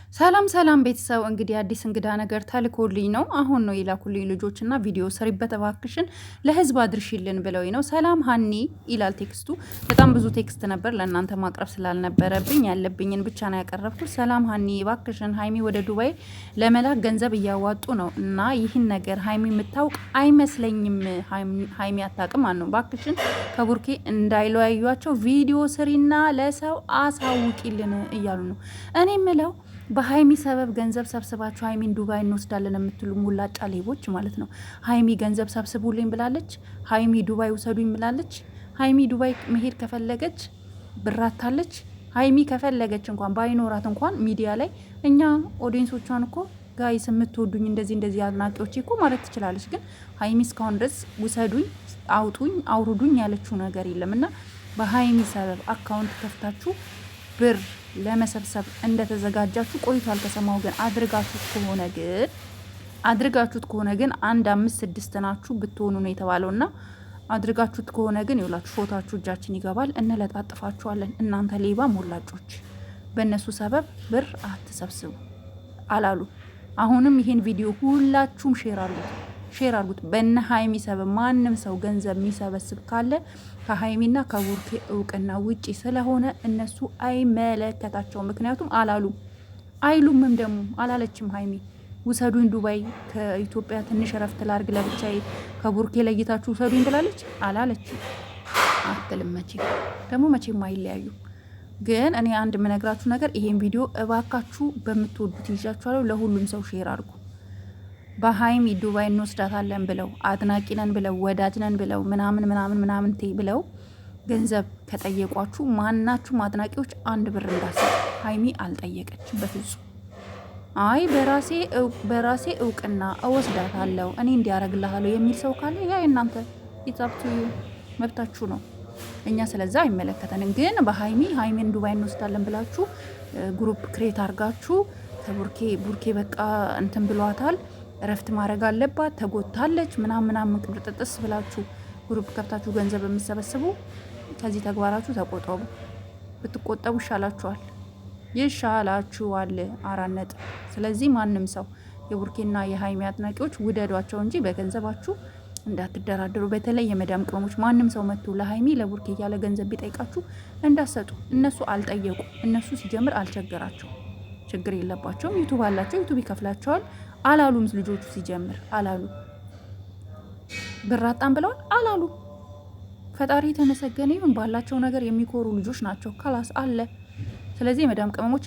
ሰላም ሰላም ቤተሰብ እንግዲህ አዲስ እንግዳ ነገር ተልኮልኝ ነው። አሁን ነው የላኩልኝ ልጆችና ቪዲዮ ስሪበት እባክሽን ለህዝብ አድርሽልን ብለውኝ ነው። ሰላም ሀኒ ይላል ቴክስቱ። በጣም ብዙ ቴክስት ነበር ለእናንተ ማቅረብ ስላልነበረብኝ ያለብኝን ብቻ ነው ያቀረብኩት። ሰላም ሀኒ እባክሽን ሀይሚ ወደ ዱባይ ለመላክ ገንዘብ እያዋጡ ነው እና ይህን ነገር ሀይሚ የምታውቅ አይመስለኝም። ሀይሚ አታውቅም ማለት ነው። እባክሽን ከቡርኬ እንዳይለያዩቸው ቪዲዮ ስሪና ለሰው አሳውቂልን እያሉ ነው። እኔ ምለው በሀይሚ ሰበብ ገንዘብ ሰብስባችሁ ሀይሚን ዱባይ እንወስዳለን የምትሉ ሙላጫ ሌቦች ማለት ነው። ሀይሚ ገንዘብ ሰብስቡልኝ ብላለች። ሀይሚ ዱባይ ውሰዱኝ ብላለች። ሀይሚ ዱባይ መሄድ ከፈለገች ብራታለች። ሀይሚ ከፈለገች እንኳን ባይኖራት እንኳን ሚዲያ ላይ እኛ ኦዲየንሶቿን እኮ ጋይስ የምትወዱኝ እንደዚህ አድናቂዎች እኮ ማለት ትችላለች። ግን ሀይሚ እስካሁን ድረስ ውሰዱኝ፣ አውጡኝ፣ አውርዱኝ ያለችው ነገር የለም እና በሀይሚ ሰበብ አካውንት ከፍታችሁ ብር ለመሰብሰብ እንደተዘጋጃችሁ ቆይቷል ከሰማው። ግን አድርጋችሁት ከሆነ ግን 1 5 6 ናችሁ ብትሆኑ ነው የተባለው እና አድርጋችሁት ከሆነ ግን ይውላችሁ ፎታችሁ እጃችን ይገባል፣ እንለጣጥፋችኋለን። እናንተ ሌባ ሞላጮች በእነሱ ሰበብ ብር አትሰብስቡ አላሉ። አሁንም ይሄን ቪዲዮ ሁላችሁም ሼር አድርጉት። በእነ ሀይሚ ሰበብ ማንም ሰው ገንዘብ የሚሰበስብ ካለ ከሀይሚና ከቡርኬ እውቅና ውጪ ስለሆነ እነሱ አይመለከታቸውም። ምክንያቱም አይሉምም ደግሞ አላለችም ሀይሚ ውሰዱኝ ዱባይ ከኢትዮጵያ ትንሽ እረፍት ላርግ ለብቻዬ ከቡርኬ ለይታችሁ ውሰዱኝ ብላለች አላለችም። አትልም መቼም አይለያዩ። ግን እኔ አንድ የምነግራችሁ ነገር ይሄን ቪዲዮ እባካችሁ በምትወዱት ይዣችኋለሁ። ለሁሉም ሰው ሼር አድርጉ። በሀይሚ ዱባይ እንወስዳታለን ብለው አድናቂ ነን ብለው ወዳጅ ነን ብለው ምናምን ብለው ገንዘብ ከጠየቋችሁ ማናችሁም አድናቂዎች 1 ብር እንዳሰጥ። ሀይሚ አልጠየቀችም በፍጹም። አይ በራሴ እውቅና እወስዳታለሁ እኔ እንዲያረግላታለሁ የሚል ሰው ካለ ያ እናንተ ይጻፍቱ መብታችሁ ነው። እኛ ስለዛ አይመለከተንም። ግን ሀይሚን ዱባይ እንወስዳለን ብላችሁ ግሩፕ ክሬት አርጋችሁ ቡርኬ በቃ እንትን ብሏታል እረፍት ማድረግ አለባት ተጎታለች ምናምን ቅብጥጥስ ብላችሁ ግሩፕ ከፍታችሁ ገንዘብ የምትሰበስቡ ከዚህ ተግባራችሁ ተቆጠቡ። ብትቆጠቡ ይሻላችኋል። 4 ነጥብ። ስለዚህ ማንም ሰው የቡርኬና የሀይሚ አድናቂዎች ውደዷቸው እንጂ በገንዘባችሁ እንዳትደራደሩ። በተለይ የመዳም ቅመሞች ማንም ሰው መጥቶ ለሀይሚ ለቡርኬ እያለ ገንዘብ ቢጠይቃችሁ እንዳሰጡ። እነሱ አልጠየቁ። እነሱ ሲጀምር አልቸገራቸው፣ ችግር የለባቸውም። ዩቱብ አላቸው፣ ዩቱብ ይከፍላቸዋል። አላሉም ልጆቹ ሲጀምር አላሉ። ብር አጣን ብለዋል አላሉ። ፈጣሪ የተመሰገነ ይሁን ባላቸው ነገር የሚኮሩ ልጆች ናቸው። ካላስ አለ። ስለዚህ የመዳም ቅመሞች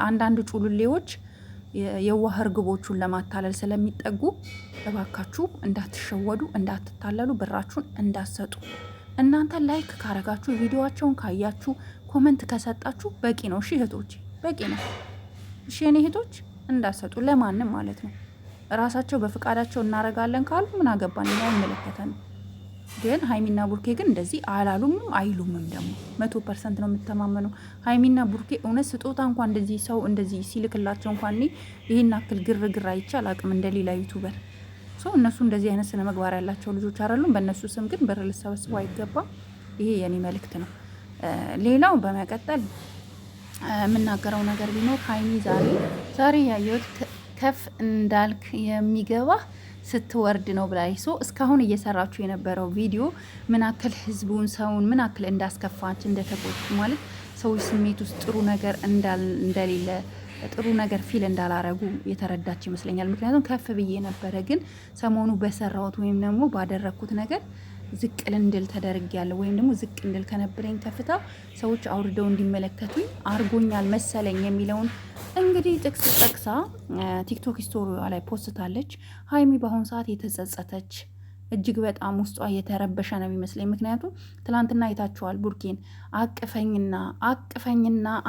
አንዳንድ ጩሉሌዎች የዋህ እርግቦቹን ለማታለል ስለሚጠጉ እባካችሁ እንዳትሸወዱ፣ እንዳትታለሉ፣ ብራችሁን እንዳትሰጡ። እናንተ ላይክ ካረጋችሁ ቪዲዮዋቸውን ካያችሁ ኮመንት ከሰጣችሁ በቂ ነው። እሺ እህቶች በቂ ነው። እሺ የኔ እህቶች እንዳሰጡ ለማንም ማለት ነው። ራሳቸው በፍቃዳቸው እናረጋለን ካሉ ምን አገባን? አይመለከተንም። ግን ሀይሚና ቡርኬ ግን እንደዚህ አላሉምም አይሉምም። ደግሞ 100% ነው የምተማመነው። ሀይሚና ቡርኬ እውነት ስጦታ እንኳን እንደዚህ ሰው እንደዚህ ሲልክላቸው እንኳን ይህን አክል ግርግር አይቻል አቅም እንደሌላ ዩቱበር ሰው እነሱ እንደዚህ አይነት ስነ ምግባር ያላቸው ልጆች አይደሉም። በእነሱ ስም ግን ብር ልሰበስቡ አይገባም። ይሄ የኔ መልእክት ነው። ሌላው በመቀጠል የምናገረው ነገር ቢኖር ሀይሚ ዛሬ ያየሁት ከፍ እንዳልክ የሚገባ ስትወርድ ነው ብላይ እስካሁን እየሰራችሁ የነበረው ቪዲዮ ምን አክል ህዝቡን ሰውን ምን አክል እንዳስከፋች እንደተቆጡ ማለት ሰዎች ስሜት ውስጥ ጥሩ ነገር እንደሌለ ጥሩ ነገር ፊል እንዳላረጉ የተረዳች ይመስለኛል። ምክንያቱም ከፍ ብዬ ነበረ፣ ግን ሰሞኑ በሰራሁት ወይም ደግሞ ባደረግኩት ነገር ዝቅ እንድል ተደርጊያለሁ ወይም ደግሞ ዝቅ እንድል ከነበረኝ ከፍታ ሰዎች አውርደው እንዲመለከቱኝ አርጎኛል መሰለኝ የሚለውን እንግዲህ ጥቅስ ጠቅሳ ቲክቶክ ስቶሪዋ ላይ ፖስታለች። ሀይሚ በአሁኑ ሰዓት የተጸጸተች እጅግ በጣም ውስጧ የተረበሸ ነው የሚመስለኝ። ምክንያቱም ትላንትና አይታችኋል። ቡርኬን አቅፈኝና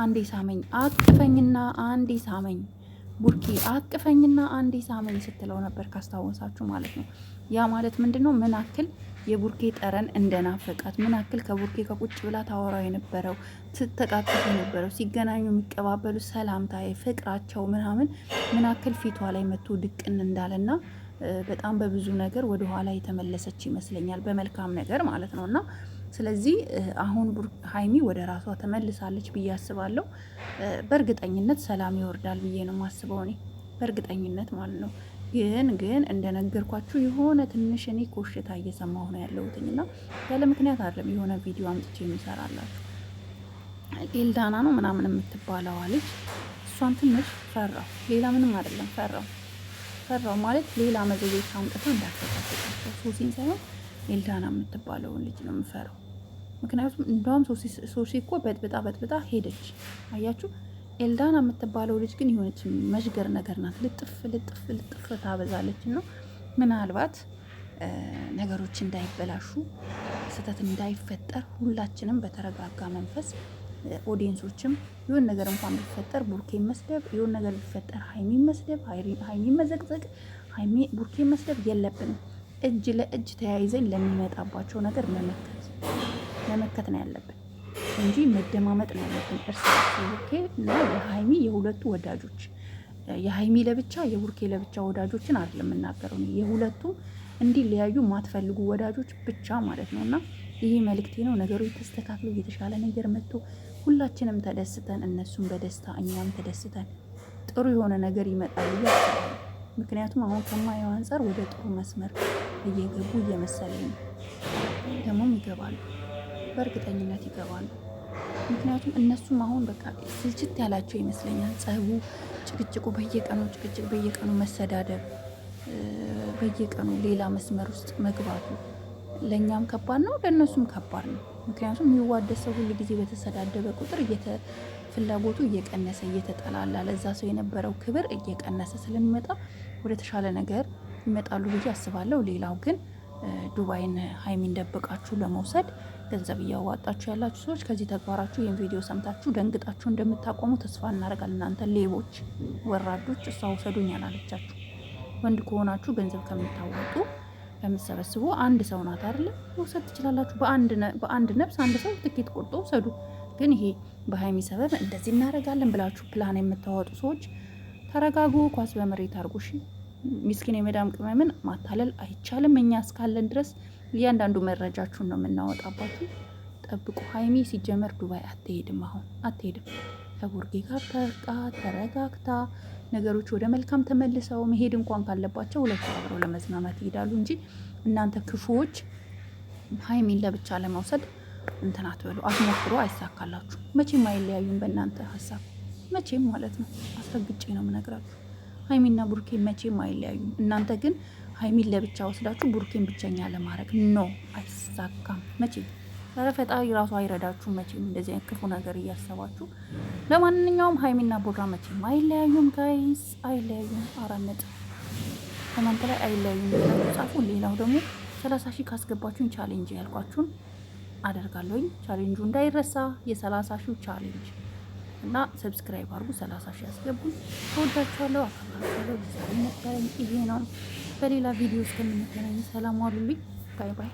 አንዴ ሳመኝ፣ አቅፈኝና አንዴ ሳመኝ፣ ቡርኬ አቅፈኝና አንዴ ሳመኝ ስትለው ነበር ካስታወሳችሁ ማለት ነው። ያ ማለት ምንድን ነው? ምን አክል የቡርኬ ጠረን እንደናፈቃት፣ ምን አክል ከቡርኬ ከቁጭ ብላ ታወራው የነበረው ስትተቃቀፍ የነበረው ሲገናኙ የሚቀባበሉ ሰላምታ ፍቅራቸው ምናምን ምን አክል ፊቷ ላይ መጥቶ ድቅን እንዳለና በጣም በብዙ ነገር ወደ ኋላ የተመለሰች ይመስለኛል። በመልካም ነገር ማለት ነው። እና ስለዚህ አሁን ሀይሚ ወደ ራሷ ተመልሳለች ብዬ አስባለሁ። በእርግጠኝነት ሰላም ይወርዳል ብዬ ነው የማስበው እኔ በእርግጠኝነት ማለት ነው። ግን እንደነገርኳችሁ የሆነ ትንሽ እኔ ኮሽታ እየሰማሁ ነው ያለሁትኝ እና ያለ ምክንያት አይደለም። የሆነ ቪዲዮ አምጥቼ የሚሰራላችሁ ኤልዳና ነው ምናምን የምትባለዋ ልጅ እሷን ትንሽ ፈራው። ሌላ ምንም አይደለም። ፈራው ማለት ሌላ መዘዞች አምጥታ እንዳትፈታቸው ሶሲን ሳይሆን ኤልዳና የምትባለውን ልጅ ነው የምፈራው። ምክንያቱም እንደውም ሶሲ እኮ በጥብጣ ሄደች። አያችሁ። ኤልዳና የምትባለው ልጅ ግን የሆነች መዥገር ነገር ናት። ልጥፍ ታበዛለች። እና ምናልባት ነገሮች እንዳይበላሹ ስህተት እንዳይፈጠር ሁላችንም በተረጋጋ መንፈስ ኦዲየንሶችም ይሁን ነገር እንኳን ቢፈጠር ቡርኬን መስደብ፣ ይሁን ነገር ቢፈጠር ሀይሚን መስደብ፣ ሀይሚን መዘቅዘቅ፣ ቡርኬን መስደብ የለብንም። እጅ ለእጅ ተያይዘን ለሚመጣባቸው ነገር መመከት ነው ያለብን እንጂ መደማመጥ ነው ያለብን። እርስ በርስ የቡርኬ እና የሀይሚ የሁለቱ ወዳጆች፣ የሀይሚ ለብቻ የቡርኬ ለብቻ ወዳጆችን አይደለም የምናገረው የሁለቱ እንዲለያዩ ማትፈልጉ ወዳጆች ብቻ ማለት ነው። እና ይሄ መልእክቴ ነው። ነገሮች ተስተካክሎ የተሻለ ነገር መጥቶ ሁላችንም ተደስተን እነሱም በደስታ እኛም ተደስተን ጥሩ የሆነ ነገር ይመጣል ብዬ አስባለሁ። ምክንያቱም አሁን ከማየው አንጻር ወደ ጥሩ መስመር እየገቡ እየመሰለኝ ነው። ደግሞም ይገባሉ፣ በእርግጠኝነት ይገባሉ። ምክንያቱም እነሱም አሁን በቃ ስልችት ያላቸው ይመስለኛል። ጸቡ፣ ጭቅጭቁ፣ በየቀኑ መሰዳደብ፣ በየቀኑ ሌላ መስመር ውስጥ መግባቱ ለእኛም ከባድ ነው፣ ለእነሱም ከባድ ነው። ምክንያቱም የሚዋደድ ሰው ሁሉ ጊዜ በተሰዳደበ ቁጥር ፍላጎቱ እየቀነሰ እየተጠላላ ለዛ ሰው የነበረው ክብር እየቀነሰ ስለሚመጣ ወደ ተሻለ ነገር ይመጣሉ ብዬ አስባለሁ። ሌላው ግን ዱባይን ሀይሚን ደብቃችሁ ለመውሰድ ገንዘብ እያዋጣችሁ ያላችሁ ሰዎች ከዚህ ተግባራችሁ ይህን ቪዲዮ ሰምታችሁ ደንግጣችሁ እንደምታቆሙ ተስፋ እናደርጋለን። እናንተ ሌቦች፣ ወራዶች፣ እሷ ውሰዱኝ አላለቻችሁ። ወንድ ከሆናችሁ ገንዘብ ከምታወጡ ከምትሰበስቡ አንድ ሰው ናት አይደለም መውሰድ ትችላላችሁ። በአንድ ነፍስ አንድ ሰው ትኬት ቆርጦ ውሰዱ። ግን ይሄ በሀይሚ ሰበብ እንደዚህ እናደርጋለን ብላችሁ ፕላን የምታወጡ ሰዎች ተረጋጉ። ኳስ በመሬት አርጉ። እሺ፣ ሚስኪን የመዳም ቅመምን ማታለል አይቻልም። እኛ እስካለን ድረስ እያንዳንዱ መረጃችሁን ነው የምናወጣባችሁ። ጠብቁ። ሀይሚ ሲጀመር ዱባይ አትሄድም፣ አሁን አትሄድም። ከቡርጌ ጋር ተረጋግታ ነገሮች ወደ መልካም ተመልሰው መሄድ እንኳን ካለባቸው ሁለቱ አብረው ለመዝናናት ይሄዳሉ እንጂ እናንተ ክፉዎች ሀይሚን ለብቻ ለመውሰድ እንትን አትበሉ፣ አትሞክሩ፣ አይሳካላችሁ። መቼም አይለያዩም በእናንተ ሀሳብ፣ መቼም ማለት ነው። አስረግጬ ነው የምነግራችሁ። ሀይሚና ቡርኬ መቼም አይለያዩም። እናንተ ግን ሀይሚን ለብቻ ወስዳችሁ ቡርኬን ብቸኛ ለማድረግ ኖ፣ አይሳካም መቼም። ኧረ ፈጣሪ ራሱ አይረዳችሁም መቼም እንደዚህ አይነት ክፉ ነገር እያሰባችሁ። ለማንኛውም ሀይሚና ቡራ መቼም አይለያዩም ጋይስ፣ አይለያዩም። 4 ነጥብ ኮመንት ላይ አይለያዩም ጻፉ። ሌላው ደግሞ 30 ሺህ ካስገባችሁኝ ቻሌንጅ ያልኳችሁን አደርጋለሁኝ። ቻሌንጁ እንዳይረሳ የ30 ሺህ ቻሌንጅ እና ሰብስክራይብ አድርጉ። 30 ሺህ ያስገቡኝ። ተወዳችኋለሁ፣ አከብራችኋለሁ። ዛሬ ነበረኝ ይሄ ነው። በሌላ ቪዲዮ እስከምንገናኝ ሰላም ዋሉልኝ። ባይ ባይ።